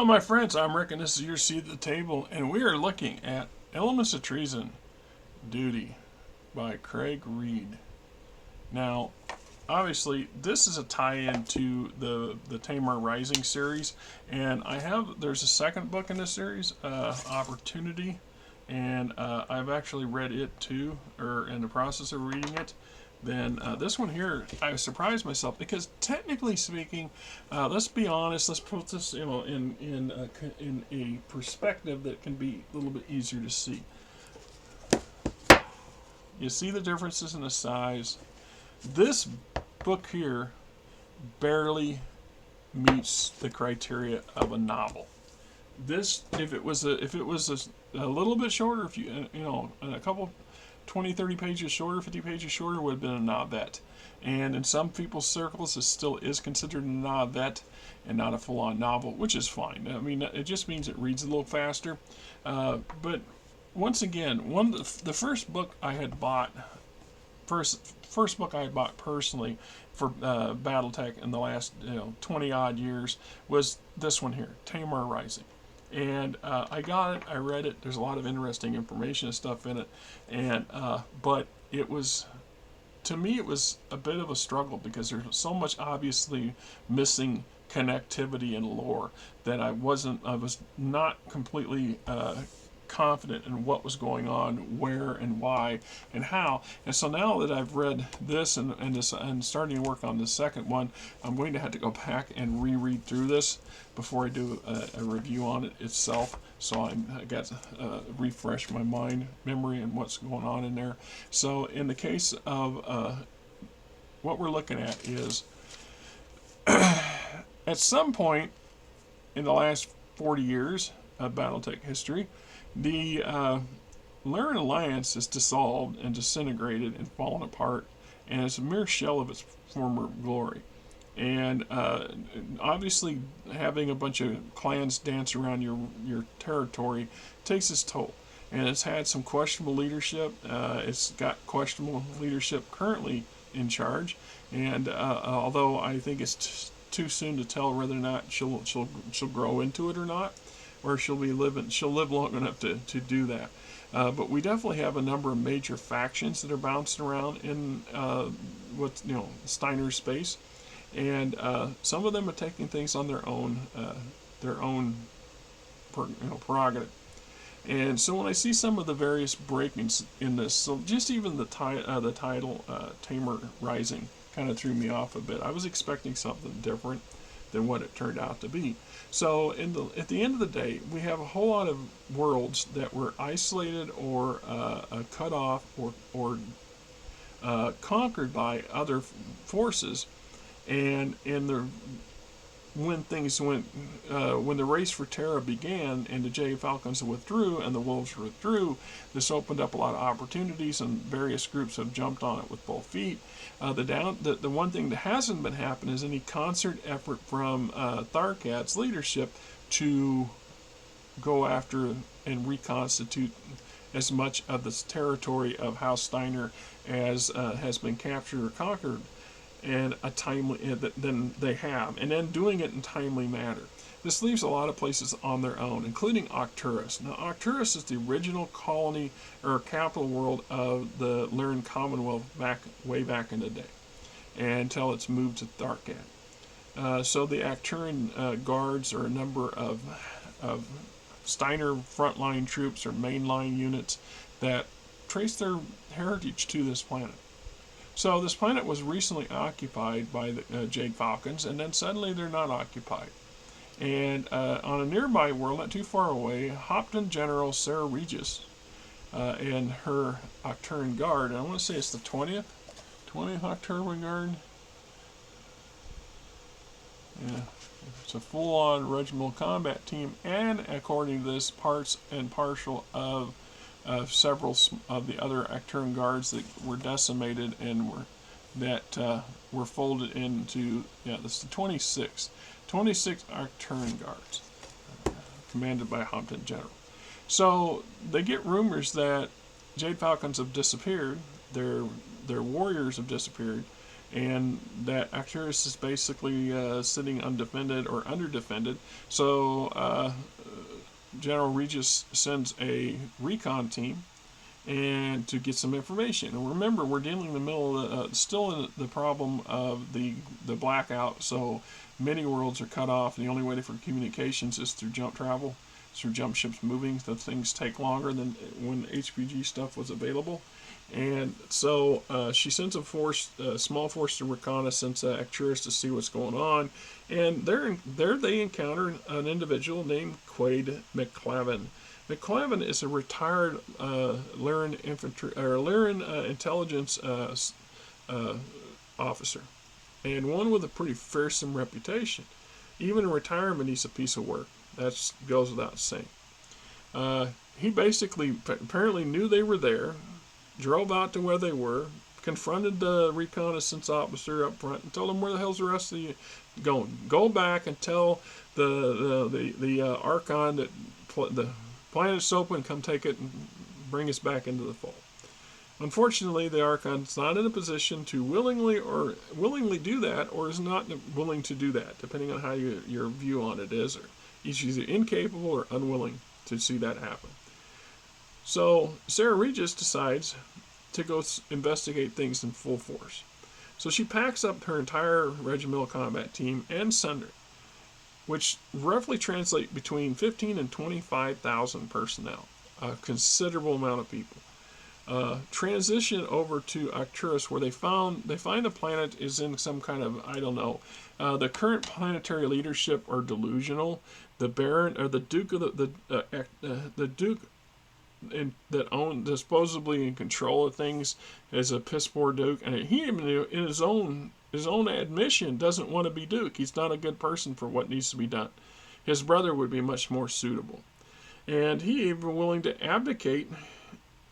my friends, I'm Rick, and this is your seat at the table, and we are looking at Elements of Treason, Duty, by Craig Reed. Now, obviously, this is a tie-in to the Tamar Rising series, and there's a second book in this series, Opportunity, and I've actually read it too, or in the process of reading it. Then this one here, I surprised myself because technically speaking, let's be honest, let's put this in a perspective that can be a little bit easier to see. You see the differences in the size. This book here barely meets the criteria of a novel. This, if it was a little bit shorter, if a couple 20, 30 pages shorter, 50 pages shorter, would have been a novelette. And in some people's circles, this still is considered a novelette and not a full-on novel, which is fine. I mean, it just means it reads a little faster. But once again, the first book I had bought, first book I had bought personally for Battletech in the last 20-odd years was this one here, Tamar Rising. And I got it, I read it, there's a lot of interesting information and stuff in it, and but it was, to me, it was a bit of a struggle because there's so much obviously missing connectivity and lore that I was not completely confident in what was going on, where and why and how. And so now that I've read this and starting to work on the second one, I'm going to have to go back and reread through this before I do a review on it itself. So I got to refresh my memory and what's going on in there. So in the case of what we're looking at is at some point in the last 40 years of Battletech history, the Lyran Alliance is dissolved and disintegrated and fallen apart, and it's a mere shell of its former glory. And obviously, having a bunch of clans dance around your territory takes its toll. And it's had some questionable leadership. It's got questionable leadership currently in charge. And although I think it's too soon to tell whether or not she'll grow into it or not, or she'll live long enough to do that. But we definitely have a number of major factions that are bouncing around in Steiner's space, and some of them are taking things on their own prerogative. And so when I see some of the various breakings in this, so just even the title Tamar Rising kind of threw me off a bit. I was expecting something different than what it turned out to be. So at the end of the day, we have a whole lot of worlds that were isolated or cut off or conquered by other forces, and when the race for Terra began and the Jade Falcons withdrew and the Wolves withdrew, this opened up a lot of opportunities, and various groups have jumped on it with both feet. The one thing that hasn't been happening is any concert effort from Tharkad's leadership to go after and reconstitute as much of this territory of House Steiner as has been captured or conquered, and then they have, and then doing it in timely manner. This leaves a lot of places on their own, including Arcturus. Now, Arcturus is the original colony or capital world of the Lyran Commonwealth way back in the day, and until it's moved to Tharkad. So the Arcturan Guards are a number of Steiner frontline troops or mainline units that trace their heritage to this planet. So this planet was recently occupied by the Jade Falcons, and then suddenly they're not occupied. And on a nearby world, not too far away, Hauptmann-General Sarah Regis and her Arcturan Guard, and I want to say it's the 20th Arcturan Guard. Yeah, it's a full-on regimental combat team, and according to this, parts and partial of several of the other Arcturan Guards that were decimated and were folded into, this is the 26th Arcturan Guards, commanded by Hauptmann-General. So they get rumors that Jade Falcons have disappeared, their warriors have disappeared, and that Arcturus is basically sitting undefended or underdefended. So General Regis sends a recon team and to get some information. And remember, we're dealing in the middle of still in the problem of the blackout. So many worlds are cut off. The only way for communications is through jump travel, through jump ships moving. The things take longer than when HPG stuff was available. And so she sends a small force to reconnaissance Arcturus to see what's going on. And there they encounter an individual named Quaid McClavin. McClavin is a retired Lyran infantry or Lyran intelligence officer, and one with a pretty fearsome reputation. Even in retirement, he's a piece of work. That goes without saying. He basically apparently knew they were there, drove out to where they were, confronted the reconnaissance officer up front, and told him, "Where the hell's the rest of you going? Go back and tell the Archon that the planet's open. Come take it and bring us back into the fold." Unfortunately, the Archon's not in a position to willingly do that, or is not willing to do that, depending on how your view on it is. Or he's either incapable or unwilling to see that happen. So Sarah Regis decides to go investigate things in full force. So she packs up her entire regimental combat team and sender, which roughly translate between 15 and 25,000 personnel, a considerable amount of people. Transition over to Arcturus, where they find the planet is in some kind of, I don't know, the current planetary leadership are delusional. The Baron or the Duke of the Duke that supposedly in control of things is a piss poor Duke, and he even in his own admission doesn't want to be Duke. He's not a good person for what needs to be done. His brother would be much more suitable, and he even willing to abdicate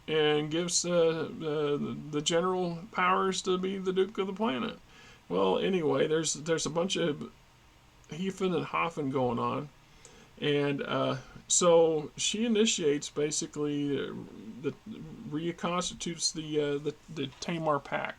and gives the general powers to be the Duke of the planet. Well, anyway, there's a bunch of heefing and hoffing going on, and so she initiates basically reconstitutes the Tamar Pact,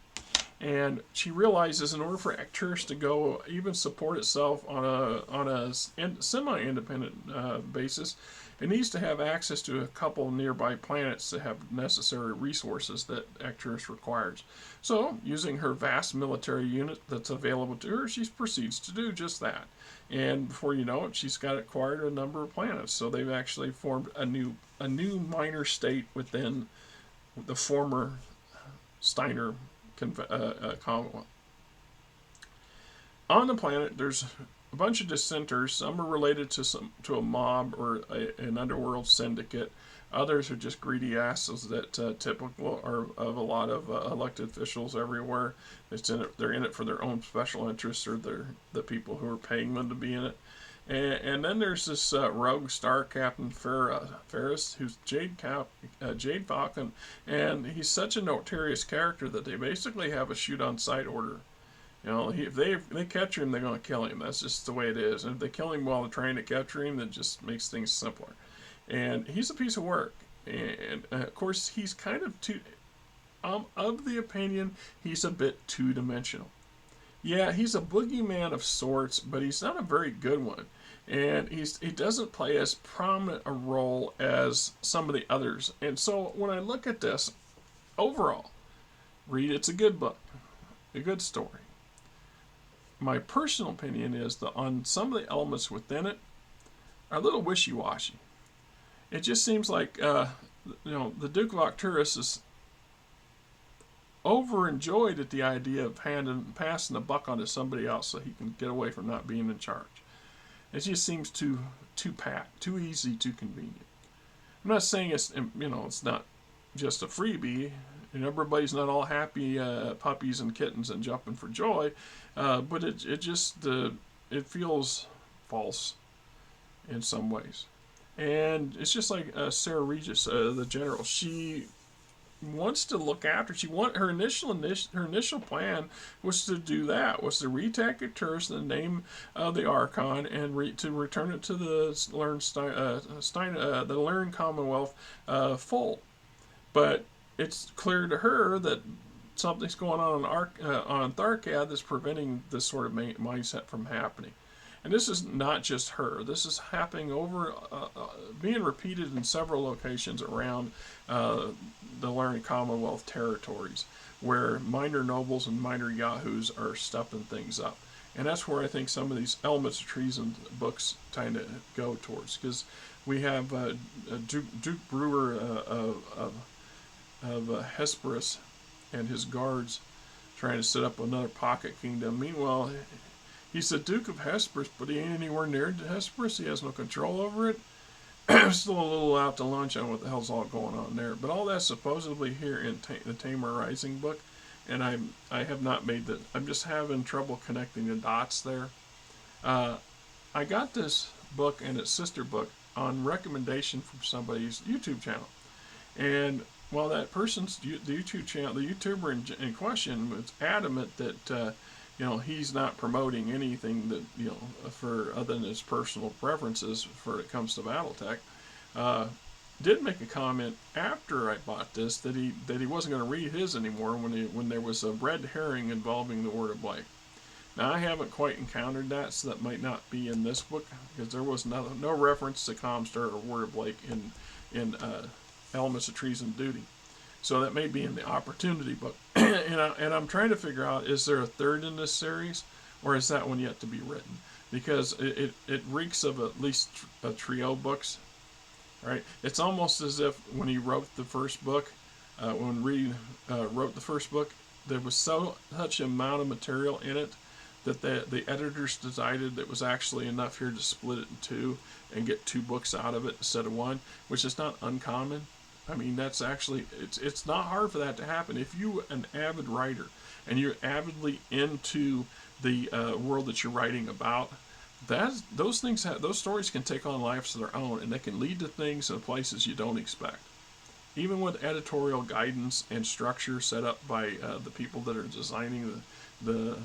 and she realizes in order for Arcturus to go even support itself on a semi-independent basis, it needs to have access to a couple nearby planets to have necessary resources that Arcturus requires. So, using her vast military unit that's available to her, she proceeds to do just that. And before you know it, she's got acquired a number of planets. So they've actually formed a new minor state within the former Steiner Commonwealth. On the planet, there's a bunch of dissenters. Some are related to a mob or an underworld syndicate. Others are just greedy asses that typical are of a lot of elected officials everywhere. They're in it for their own special interests, or they're the people who are paying them to be in it. And then there's this rogue star captain Ferris, who's Jade Falcon, and he's such a notorious character that they basically have a shoot-on-sight order. You know, if they catch him, they're going to kill him. That's just the way it is. And if they kill him while they're trying to capture him, that just makes things simpler. And he's a piece of work. And of course, he's kind of of the opinion he's a bit two-dimensional. Yeah, he's a boogeyman of sorts, but he's not a very good one. And he doesn't play as prominent a role as some of the others. And so when I look at this, overall, read it's a good book, a good story. My personal opinion is that on some of the elements within it are a little wishy-washy. It just seems like the Duke of Arcturus is overjoyed at the idea of passing the buck onto somebody else so he can get away from not being in charge. It just seems too easy, too convenient. I'm not saying it's not just a freebie, and everybody's not all happy puppies and kittens and jumping for joy, but it feels false in some ways. And it's just like Sarah Regis, the general. She wants to look after. Her initial plan was to do that. Was to retake Arcturus in the name of the Archon and to return it to the Lyran Commonwealth full. But it's clear to her that something's going on Tharkad that's preventing this sort of mindset from happening. And this is not just her. This is happening being repeated in several locations around the Lyran Commonwealth territories, where minor nobles and minor yahoos are stepping things up. And that's where I think some of these Elements of Treason books kind of go towards, because we have Duke Brewer of Hesperus and his guards trying to set up another pocket kingdom. Meanwhile, he's the Duke of Hesperus, but he ain't anywhere near Hesperus. He has no control over it. Still a little out to lunch on what the hell's all going on there. But all that's supposedly here in the Tamar Rising book, and I have not made that. I'm just having trouble connecting the dots there. I got this book and its sister book on recommendation from somebody's YouTube channel, and while that person's the YouTube channel, the YouTuber in question was adamant that he's not promoting anything that for other than his personal preferences for it comes to Battletech. Did make a comment after I bought this that he wasn't going to read his anymore when there was a red herring involving the Word of Light. Now I haven't quite encountered that, so that might not be in this book, because there was no reference to Comstar or Word of Light in Elements of Treason Duty. So that may be in the Opportunity book. and I'm trying to figure out, is there a third in this series, or is that one yet to be written? Because it reeks of at least a trio books, right? It's almost as if when he wrote the first book, when Reed wrote the first book, there was such amount of material in it that the editors decided that was actually enough here to split it in two and get 2 books out of it instead of 1, which is not uncommon. I mean, that's actually, it's not hard for that to happen. If you're an avid writer and you're avidly into the world that you're writing about, those stories can take on lives of their own, and they can lead to things in places you don't expect. Even with editorial guidance and structure set up by the people that are designing the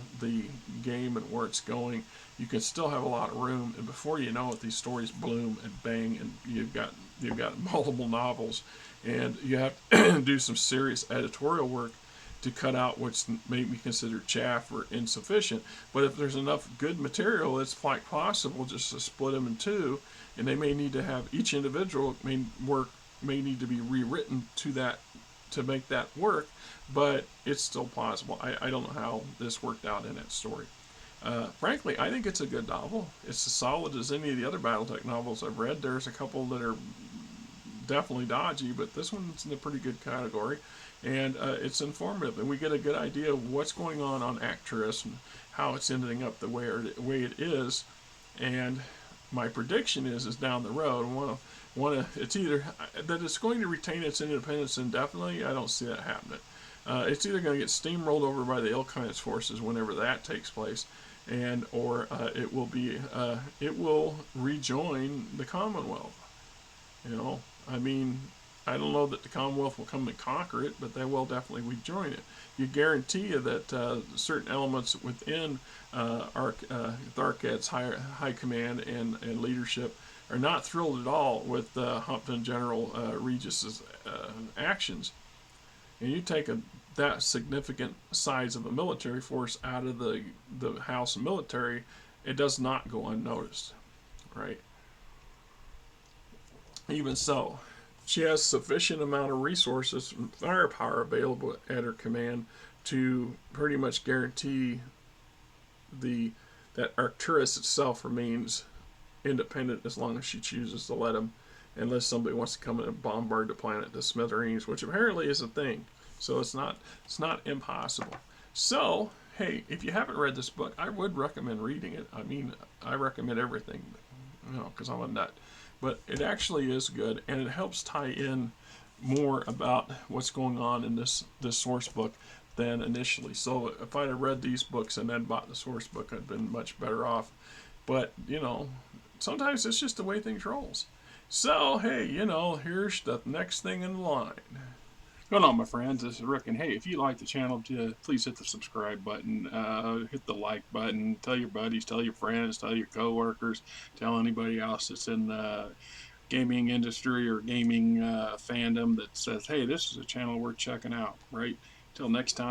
game and where it's going, you can still have a lot of room, and before you know it, these stories bloom and bang, and you've got multiple novels, and you have to do some serious editorial work to cut out what's maybe considered chaff or insufficient. But if there's enough good material, it's quite possible just to split them in 2, and they may need to have each individual may need to be rewritten to make that work, but it's still possible. I don't know how this worked out in that story. Frankly, I think it's a good novel. It's as solid as any of the other Battletech novels I've read. There's a couple that are definitely dodgy, but this one's in a pretty good category, and it's informative, and we get a good idea of what's going on Arcturus and how it's ending up the way it is. And my prediction is down the road, it's either that it's going to retain its independence indefinitely. I don't see that happening. It's either going to get steamrolled over by the Ilkhan's forces whenever that takes place, or it will rejoin the Commonwealth. I mean, I don't know that the Commonwealth will come and conquer it, but they will definitely rejoin it. You guarantee you that certain elements within Tharkad's high command and leadership are not thrilled at all with Hauptmann-General Regis's actions. And you take that significant size of a military force out of the House military, it does not go unnoticed, right? Even so, she has sufficient amount of resources and firepower available at her command to pretty much guarantee that Arcturus itself remains independent as long as she chooses to let him, unless somebody wants to come in and bombard the planet to smithereens, which apparently is a thing. So it's not impossible. So hey, if you haven't read this book, I would recommend reading it. I mean, I recommend everything, because I'm a nut. But it actually is good, and it helps tie in more about what's going on in this source book than initially. So if I'd have read these books and then bought the source book, I'd been much better off. But sometimes it's just the way things rolls. So hey, here's the next thing in line. Going on, my friends, this is Rick, and hey, if you like the channel, please hit the subscribe button, hit the like button, tell your buddies, tell your friends, tell your coworkers, tell anybody else that's in the gaming industry or gaming fandom that says, hey, this is a channel worth checking out, right? Till next time.